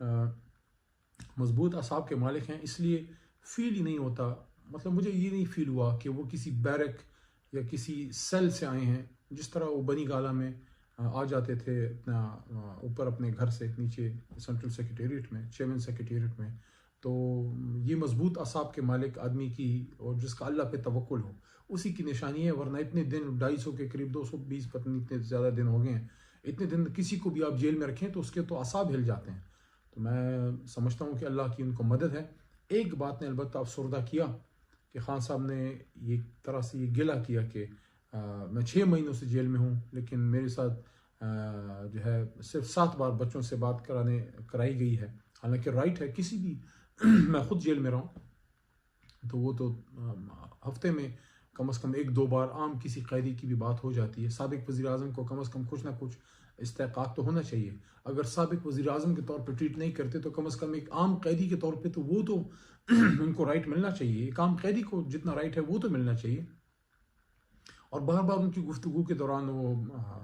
مضبوط اعصاب کے مالک ہیں، اس لیے فیل ہی نہیں ہوتا، مطلب مجھے یہ نہیں فیل ہوا کہ وہ کسی بیرک یا کسی سیل سے آئے ہیں، جس طرح وہ بنی گالہ میں آ جاتے تھے اپنا اوپر اپنے گھر سے نیچے سینٹرل سیکریٹریٹ میں، چیئرمین سیکریٹریٹ میں. تو یہ مضبوط اعصاب کے مالک آدمی کی اور جس کا اللہ پہ توکل ہو اسی کی نشانی ہے. ورنہ اتنے دن 250 کے قریب 220 پتہ نہیں اتنے زیادہ دن ہو گئے ہیں، اتنے دن کسی کو بھی آپ جیل میں رکھیں تو اس کے تو اعصاب ہل جاتے ہیں. تو میں سمجھتا ہوں کہ اللہ کی ان کو مدد ہے. ایک بات نے البتہ افسردہ کیا کہ خان صاحب نے یہ طرح سے یہ گلہ کیا کہ میں 6 مہینوں سے جیل میں ہوں، لیکن میرے ساتھ جو ہے صرف 7 بار بچوں سے بات کرائی گئی ہے. حالانکہ رائٹ ہے کسی بھی میں خود جیل میں رہوں تو وہ تو ہفتے میں کم از کم 1-2 بار عام کسی قیدی کی بھی بات ہو جاتی ہے. سابق وزیر اعظم کو کم از کم کچھ نہ کچھ استحقاق تو ہونا چاہیے. اگر سابق وزیر اعظم کے طور پہ ٹریٹ نہیں کرتے تو کم از کم ایک عام قیدی کے طور پہ تو وہ تو ان کو رائٹ ملنا چاہیے. ایک عام قیدی کو جتنا رائٹ ہے وہ تو ملنا چاہیے. اور بار بار ان کی گفتگو کے دوران وہ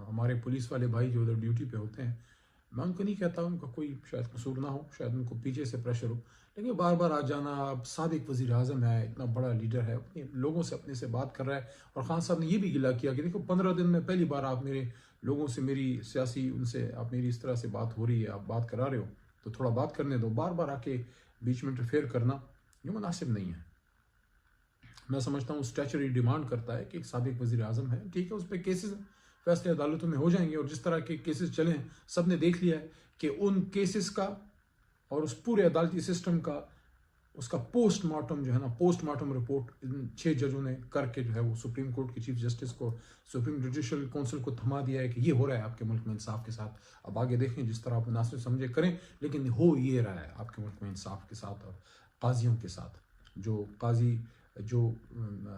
ہمارے پولیس والے بھائی جو ادھر ڈیوٹی پہ ہوتے ہیں، میں ان کو نہیں کہتا ان کا کوئی شاید قصور نہ ہو، شاید ان کو پیچھے سے پریشر ہو، لیکن بار بار آ جانا. اب سابق وزیر اعظم ہے، اتنا بڑا لیڈر ہے، اپنے لوگوں سے اپنے سے بات کر رہا ہے. اور خان صاحب نے یہ بھی گلہ کیا کہ دیکھو 15 دن میں پہلی بار آپ میرے لوگوں سے میری سیاسی ان سے آپ میری اس طرح سے بات ہو رہی ہے، آپ بات کرا رہے ہو تو تھوڑا بات کرنے دو. بار بار آ کے بیچ میں انٹرفیئر کرنا یہ مناسب نہیں ہے. میں سمجھتا ہوں اسٹیچری ڈیمانڈ کرتا ہے کہ ایک سابق وزیر اعظم ہے، ٹھیک ہے، اس پہ کیسز فیصلے عدالتوں میں ہو جائیں گے. اور جس طرح کے کیسز چلے ہیں سب نے دیکھ لیا ہے کہ ان کیسز کا اور اس پورے عدالتی سسٹم کا اس کا پوسٹ مارٹم جو ہے نا، پوسٹ مارٹم رپورٹ ان 6 ججوں نے کر کے جو ہے وہ سپریم کورٹ کے چیف جسٹس کو، سپریم جوڈیشل کونسل کو تھما دیا ہے کہ یہ ہو رہا ہے آپ کے ملک میں انصاف کے ساتھ. اب آگے دیکھیں جس طرح آپ مناسب سمجھے کریں، لیکن ہو یہ رہا ہے آپ کے ملک میں انصاف کے ساتھ اور قاضیوں کے ساتھ. جو قاضی جو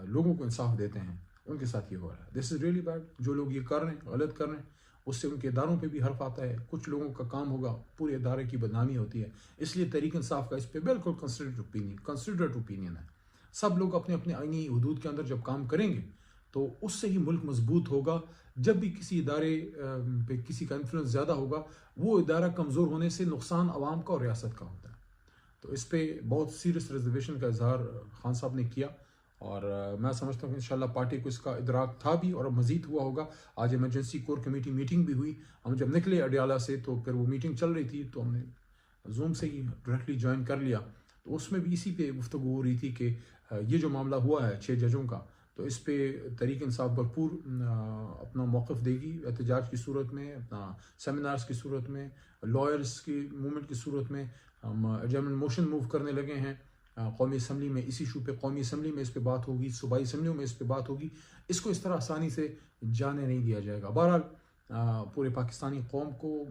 لوگوں کو انصاف دیتے ہیں ان کے ساتھ یہ ہو رہا ہے. دس از ریئلی بیڈ. جو لوگ یہ کر رہے ہیں غلط کر رہے ہیں اس سے ان کے اداروں پہ بھی حرف آتا ہے. کچھ لوگوں کا کام ہوگا پورے ادارے کی بدنامی ہوتی ہے. اس لیے تحریک انصاف کا اس پہ بالکل کنسیڈریٹ اوپینین ہے. سب لوگ اپنے اپنے آئینی حدود کے اندر جب کام کریں گے تو اس سے ہی ملک مضبوط ہوگا. جب بھی کسی ادارے پہ کسی کا انفلوئنس زیادہ ہوگا وہ ادارہ کمزور ہونے سے نقصان عوام کا اور ریاست کا ہوتا ہے. تو اس پہ بہت سیریس ریزرویشن کا اظہار خان صاحب نے کیا اور میں سمجھتا ہوں کہ انشاءاللہ پارٹی کو اس کا ادراک تھا بھی اور اب مزید ہوا ہوگا. آج ایمرجنسی کور کمیٹی میٹنگ بھی ہوئی. ہم جب نکلے اڈیالہ سے تو پھر وہ میٹنگ چل رہی تھی تو ہم نے زوم سے ہی ڈائریکٹلی جوائن کر لیا. تو اس میں بھی اسی پہ گفتگو ہو رہی تھی کہ یہ جو معاملہ ہوا ہے 6 ججوں کا تو اس پہ تحریک انصاف بھرپور اپنا موقف دے گی، احتجاج کی صورت میں، اپنا سیمینارز کی صورت میں، لائرز کی موومنٹ کی صورت میں. ہم ایڈجرنمنٹ موشن موو کرنے لگے ہیں قومی اسمبلی میں. اس ایشو پہ قومی اسمبلی میں اس پہ بات ہوگی، صوبائی اسمبلیوں میں اس پہ بات ہوگی. اس کو اس طرح آسانی سے جانے نہیں دیا جائے گا. بہرحال پورے پاکستانی قوم کو،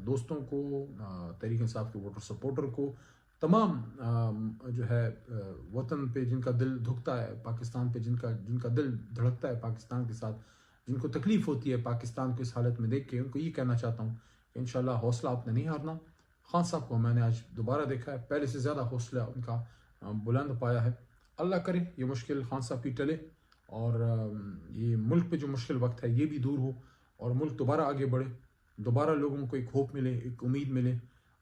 دوستوں کو، تحریک انصاف کے ووٹر سپورٹر کو، تمام جو ہے وطن پہ جن کا دل دھکتا ہے، پاکستان پہ جن کا دل دھڑکتا ہے پاکستان کے ساتھ، جن کو تکلیف ہوتی ہے پاکستان کو اس حالت میں دیکھ کے، ان کو یہ کہنا چاہتا ہوں کہ انشاءاللہ حوصلہ آپ نے نہیں ہارنا. خان صاحب کو میں نے آج دوبارہ دیکھا ہے، پہلے سے زیادہ حوصلہ ان کا بلند پایا ہے. اللہ کرے یہ مشکل خان صاحب کی ٹلے اور یہ ملک پہ جو مشکل وقت ہے یہ بھی دور ہو اور ملک دوبارہ آگے بڑھے، دوبارہ لوگوں کو ایک ہوپ ملے، ایک امید ملے،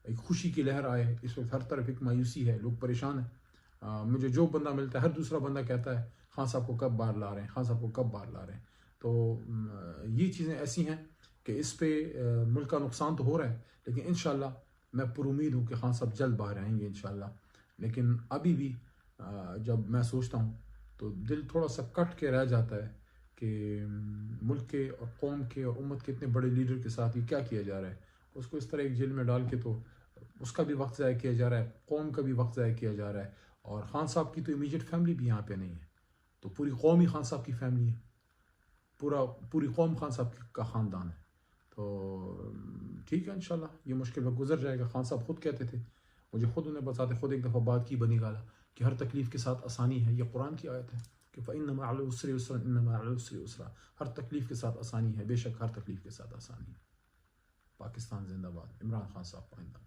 ایک خوشی کی لہر آئے. اس وقت ہر طرف ایک مایوسی ہے، لوگ پریشان ہیں. مجھے جو بندہ ملتا ہے ہر دوسرا بندہ کہتا ہے خان صاحب کو کب باہر لا رہے ہیں، خان صاحب کو کب باہر لا رہے ہیں. تو یہ چیزیں ایسی ہیں کہ اس پہ ملک کا نقصان تو ہو رہا ہے، لیکن انشاءاللہ میں پر امید ہوں کہ خان صاحب جلد باہر آئیں گے انشاءاللہ. لیکن ابھی بھی جب میں سوچتا ہوں تو دل تھوڑا سا کٹ کے رہ جاتا ہے کہ ملک کے اور قوم کے اور امت کے اتنے بڑے لیڈر کے ساتھ یہ کیا کیا جا رہا ہے. اس کو اس طرح ایک جیل میں ڈال کے تو اس کا بھی وقت ضائع کیا جا رہا ہے، قوم کا بھی وقت ضائع کیا جا رہا ہے. اور خان صاحب کی تو امیجیٹ فیملی بھی یہاں پہ نہیں ہے، تو پوری قوم ہی خان صاحب کی فیملی ہے، پوری قوم خان صاحب کا خاندان ہے. تو ٹھیک ہے انشاءاللہ یہ مشکل وقت گزر جائے گا. خان صاحب خود کہتے تھے، مجھے خود انہیں بتاتے، خود ایک دفعہ بات کی بنی گالا کہ ہر تکلیف کے ساتھ آسانی ہے. یہ قرآن کی آیت ہے کہ فَإِنَّ مَعَ الْعُسْرِ يُسْرًا إِنَّ مَعَ الْعُسْرِ يُسْرًا. ہر تکلیف کے ساتھ آسانی ہے، بے شک ہر تکلیف کے ساتھ آسانی ہے. پاکستان زندہ باد. عمران خان صاحب پائندہ.